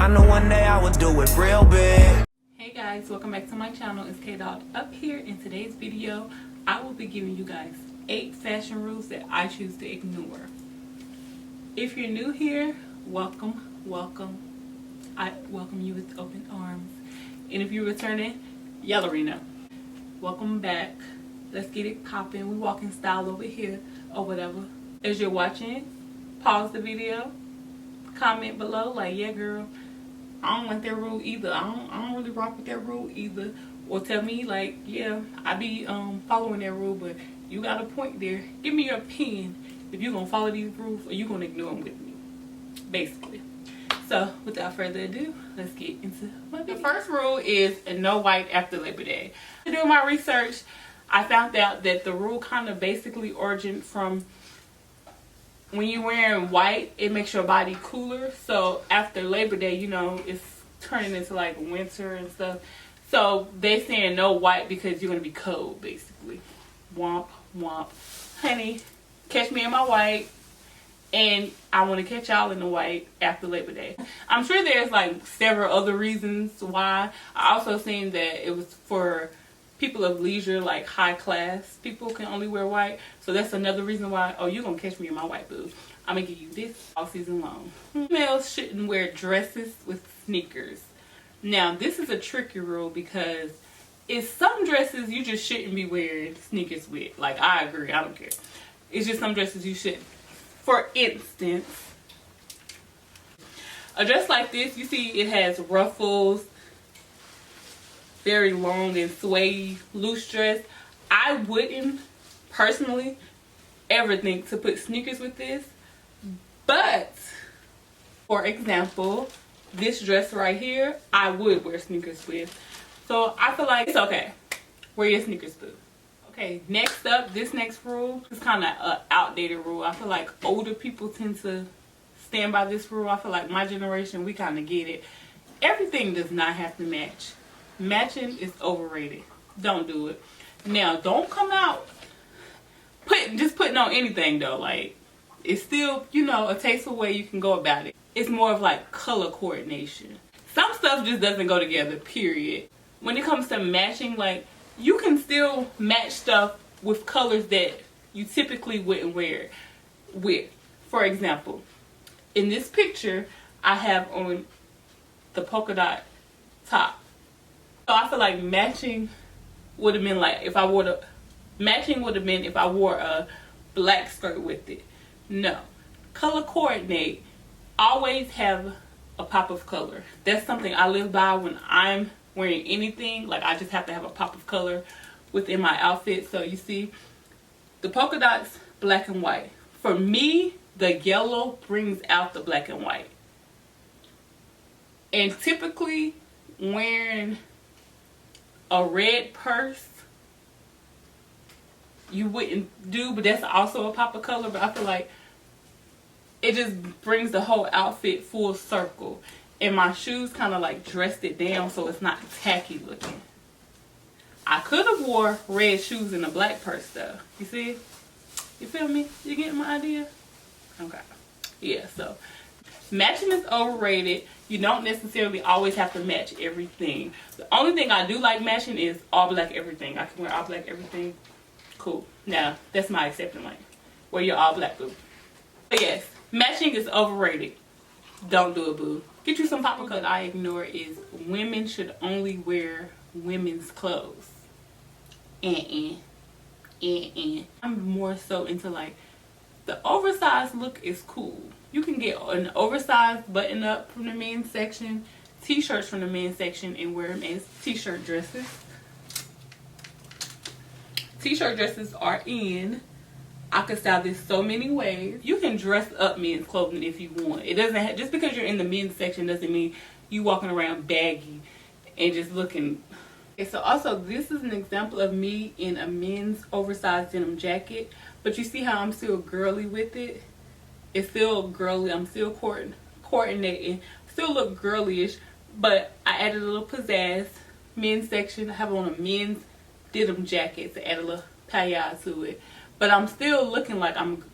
I knew one day I would do it real big. Hey guys, welcome back to my channel. It's K-Dot up here. In today's video, I will be giving you guys 8 fashion rules that I choose to ignore. If you're new here, welcome, welcome. I welcome you with open arms. And if you're returning, y'all already know. Welcome back. Let's get it popping. We walking style over here or whatever. As you're watching, pause the video, comment below like, yeah girl, I don't like that rule either. I don't really rock with that rule either. Or tell me like, yeah, I be following that rule, but you got a point there. Give me your opinion if you're gonna follow these rules or you gonna ignore them with me, basically. So without further ado, let's get into my video. The first rule is no white after Labor Day. Doing my research, I found out that the rule kind of basically origined from when you're wearing white, it makes your body cooler. So after Labor Day, you know, it's turning into like winter and stuff. So they saying no white because you're going to be cold, basically. Womp, womp. Honey, catch me in my white. And I want to catch y'all in the white after Labor Day. I'm sure there's like several other reasons why. I also seen that it was for people of leisure, like high class people can only wear white. So that's another reason why, oh, you're going to catch me in my white, boo. I'm going to give you this all season long. Females shouldn't wear dresses with sneakers. Now, this is a tricky rule because it's some dresses you just shouldn't be wearing sneakers with. Like, I agree. I don't care. It's just some dresses you shouldn't. For instance, a dress like this, you see it has ruffles, very long and sway loose dress. I wouldn't personally ever think to put sneakers with this, but for example, this dress right here, I would wear sneakers with. So I feel like it's okay. Wear your sneakers, boo. Okay, next up, this next rule is kind of an outdated rule. I feel like older people tend to stand by this rule. I feel like my generation, we kind of get it. Everything does not have to match. Matching is overrated. Don't do it. Now, don't come out just putting on anything though. Like, it's still, you know, a tasteful way you can go about it. It's more of like color coordination. Some stuff just doesn't go together, period. When it comes to matching, like, you can still match stuff with colors that you typically wouldn't wear with. For example, in this picture, I have on the polka dot top. So I feel like matching would have been like if I wore a black skirt with it. No. Color coordinate. Always have a pop of color. That's something I live by when I'm wearing anything. Like, I just have to have a pop of color within my outfit. So you see the polka dots, black and white. For me, the yellow brings out the black and white. And typically wearing a red purse you wouldn't do, but that's also a pop of color. But I feel like it just brings the whole outfit full circle. And my shoes kind of like dressed it down so it's not tacky looking. I could have wore red shoes and a black purse though. You see? You feel me? You getting my idea? Okay. Yeah, so matching is overrated. You don't necessarily always have to match everything. The only thing I do like matching is all black everything. I can wear all black everything. Cool. Now, that's my accepting lane. Wear your all black, boo. But yes, matching is overrated. Don't do it, boo. Get you some pop of color. I ignore is women should only wear women's clothes. I'm more so into like the oversized look is cool. You can get an oversized button up from the men's section, t-shirts from the men's section, and wear them as t-shirt dresses. T-shirt dresses are in. I could style this so many ways. You can dress up men's clothing if you want. It doesn't have, just because you're in the men's section doesn't mean you walking around baggy and just looking. Okay, so also this is an example of me in a men's oversized denim jacket, but you see how I'm still girly with it. It's still girly. I'm still coordinating. Still look girlyish, but I added a little pizzazz. Men's section. I have on a men's denim jacket to add a little paillage to it. But I'm still looking like I'm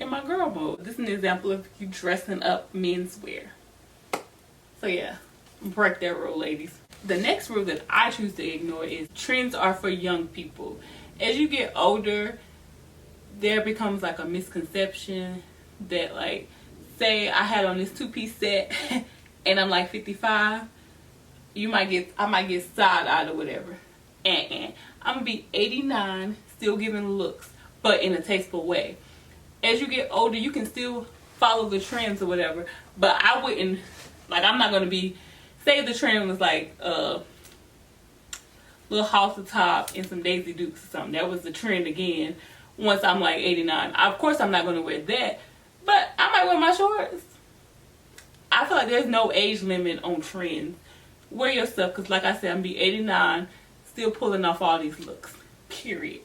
in my girl mode. This is an example of you dressing up menswear. So yeah, break that rule, ladies. The next rule that I choose to ignore is trends are for young people. As you get older, there becomes like a misconception that, like, say I had on this two-piece set and I'm like 55, I might get side-eyed or whatever. And I'm gonna be 89, still giving looks, but in a tasteful way. As you get older, you can still follow the trends or whatever, but I wouldn't, like, I'm not gonna be, say the trend was like little halter top and some Daisy Dukes or something. That was the trend again. Once I'm like 89, of course I'm not going to wear that, but I might wear my shorts. I feel like there's no age limit on trends. Wear your stuff, because like I said, I'm be 89, still pulling off all these looks, period.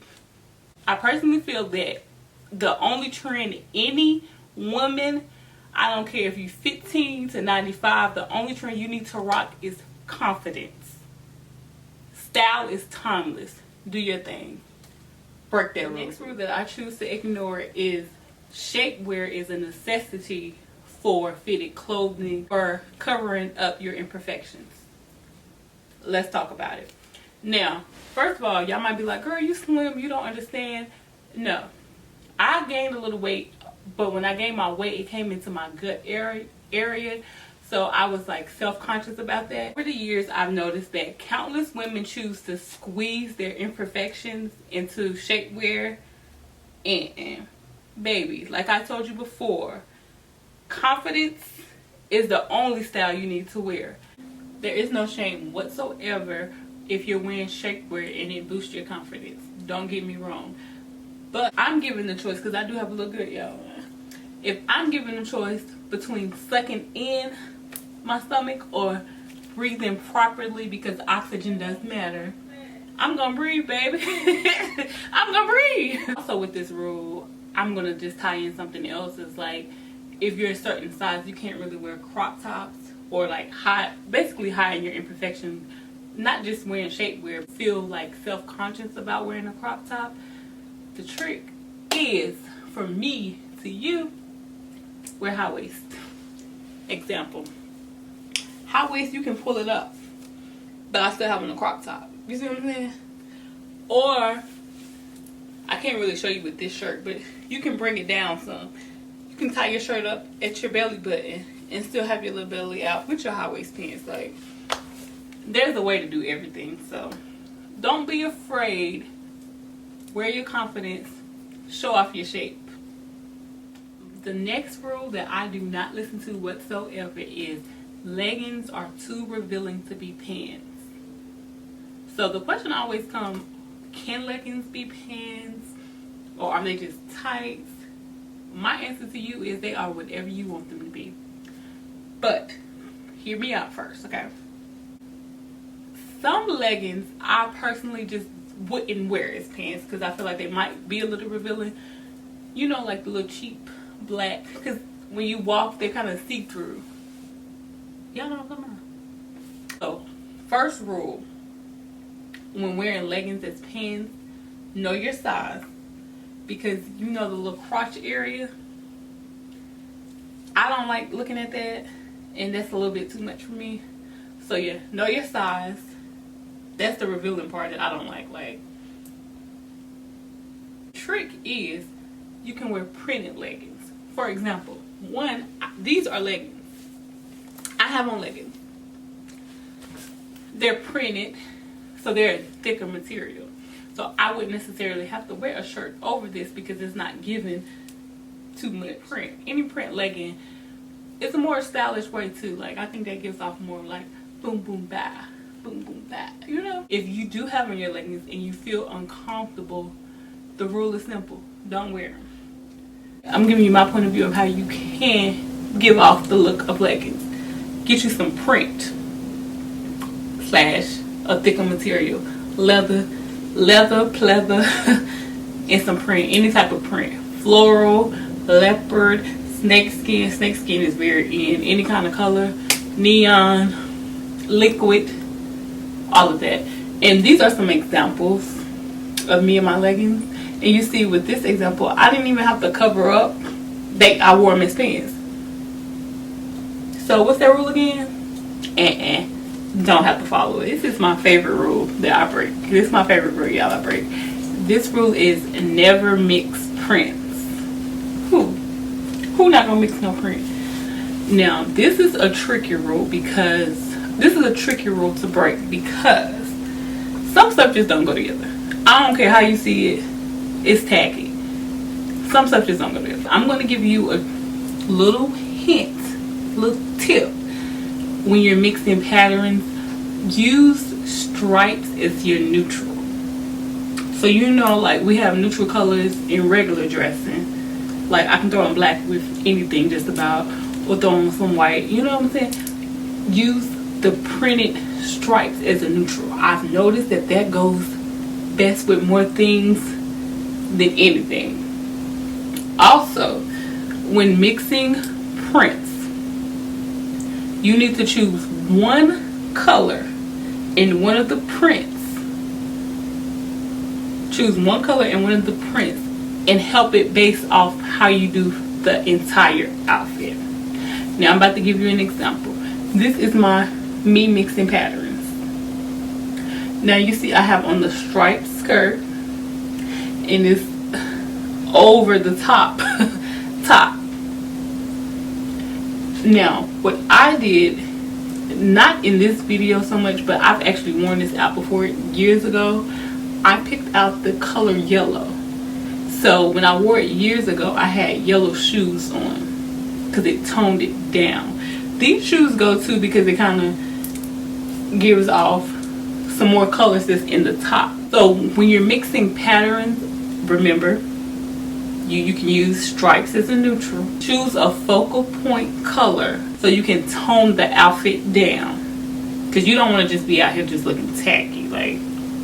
I personally feel that the only trend any woman, I don't care if you're 15 to 95, the only trend you need to rock is confidence. Style is timeless. Do your thing. Break that rule. The next rule that I choose to ignore is shapewear is a necessity for fitted clothing or covering up your imperfections. Let's talk about it. Now, first of all, y'all might be like, girl, you slim, you don't understand. No. I gained a little weight, but when I gained my weight, it came into my gut area. So I was like self-conscious about that. Over the years, I've noticed that countless women choose to squeeze their imperfections into shapewear. And baby, like I told you before, confidence is the only style you need to wear. There is no shame whatsoever if you're wearing shapewear and it boosts your confidence. Don't get me wrong. But I'm given the choice, because I do have a little good, y'all. If I'm given the choice between sucking in my stomach or breathing properly, because oxygen does matter, I'm gonna breathe, baby. I'm gonna breathe. Also with this rule, I'm gonna just tie in something else. It's like, if you're a certain size, you can't really wear crop tops or like basically hide your imperfections. Not just wearing shapewear, feel like self-conscious about wearing a crop top. The trick is, for me to you, wear high waist. Example. High waist, you can pull it up, but I still have on a crop top. You see what I'm saying? Or, I can't really show you with this shirt, but you can bring it down some. You can tie your shirt up at your belly button and still have your little belly out with your high waist pants. Like, there's a way to do everything. So, don't be afraid. Wear your confidence. Show off your shape. The next rule that I do not listen to whatsoever is leggings are too revealing to be pants. So the question always comes, can leggings be pants? Or are they just tights? My answer to you is they are whatever you want them to be. But, hear me out first, okay? Some leggings I personally just wouldn't wear as pants, because I feel like they might be a little revealing. You know, like the little cheap black, because when you walk, they kind of see-through. Y'all know what I'm talking about? So, first rule, when wearing leggings as pants, know your size, because you know the little crotch area. I don't like looking at that, and that's a little bit too much for me. So yeah, know your size. That's the revealing part that I don't like. Like, trick is you can wear printed leggings. For example, these are leggings. I have on leggings. They're printed, so they're a thicker material. So I wouldn't necessarily have to wear a shirt over this, because it's not giving too much print. Any print legging, it's a more stylish way too. Like, I think that gives off more like boom boom bah, boom boom bah. You know, if you do have on your leggings and you feel uncomfortable, the rule is simple: don't wear them. I'm giving you my point of view of how you can give off the look of leggings. Get you some print / a thicker material, leather, pleather, and some print, any type of print, floral, leopard, snake skin. Snake skin is very in, any kind of color, neon, liquid, all of that. And these are some examples of me and my leggings. And you see, with this example, I didn't even have to cover up. I wore them as pants. So what's that rule again? Don't have to follow it. This is my favorite rule that I break. This is my favorite rule, y'all, I break. This rule is never mix prints. Who not gonna mix no print? Now, this is a tricky rule because this is a tricky rule to break because some stuff just don't go together. I don't care how you see it, it's tacky. Some stuff just don't go together. I'm gonna give you a little hint, little tip. When you're mixing patterns, use stripes as your neutral. So you know, like we have neutral colors in regular dressing. Like I can throw on black with anything just about, or throw on some white. You know what I'm saying? Use the printed stripes as a neutral. I've noticed that that goes best with more things than anything. Also, when mixing prints, you need to choose one color in one of the prints. Choose one color in one of the prints and help it based off how you do the entire outfit. Now I'm about to give you an example. This is me mixing patterns. Now you see I have on the striped skirt and it's over the top. Now what I did, not in this video so much, but I've actually worn this out before years ago. I picked out the color yellow. So when I wore it years ago, I had yellow shoes on because it toned it down. These shoes go too because it kind of gives off some more colors that's in the top. So when you're mixing patterns, remember, you can use stripes as a neutral. Choose a focal point color so you can tone the outfit down. Because you don't want to just be out here just looking tacky. Like,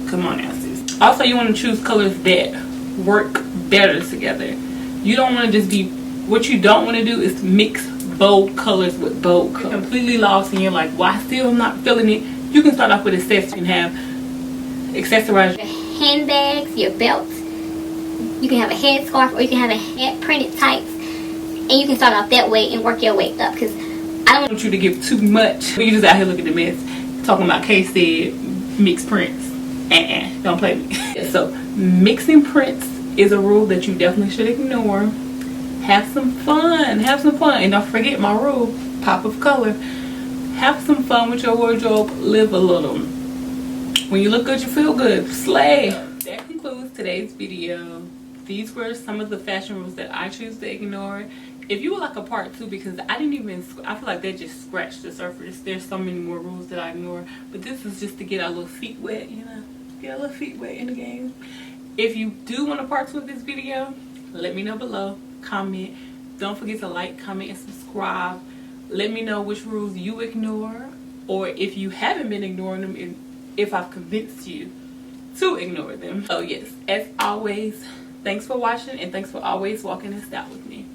come on now, sis. Also, you want to choose colors that work better together. You don't want to just be, what you don't want to do is mix bold colors with bold colors. You're completely lost and you're like, well, I still am not feeling it. You can start off with accessories and have accessorize your handbags, your belts. You can have a headscarf or you can have a head printed tights, and you can start off that way and work your way up. Because I don't want you to give too much. You just out here looking at the mess, talking about K said mixed prints. Don't play me. So mixing prints is a rule that you definitely should ignore. Have some fun, and don't forget my rule: pop of color. Have some fun with your wardrobe. Live a little. When you look good, you feel good. Slay. That concludes today's video. These were some of the fashion rules that I choose to ignore. If you would like a part 2, because I feel like they just scratched the surface. There's so many more rules that I ignore, but this is just to get our little feet wet, you know, get our little feet wet in the game. If you do want a part 2 of this video, let me know below. Comment. Don't forget to like, comment, and subscribe. Let me know which rules you ignore, or if you haven't been ignoring them, and if I've convinced you to ignore them. So yes, as always, thanks for watching, and thanks for always walking in style with me.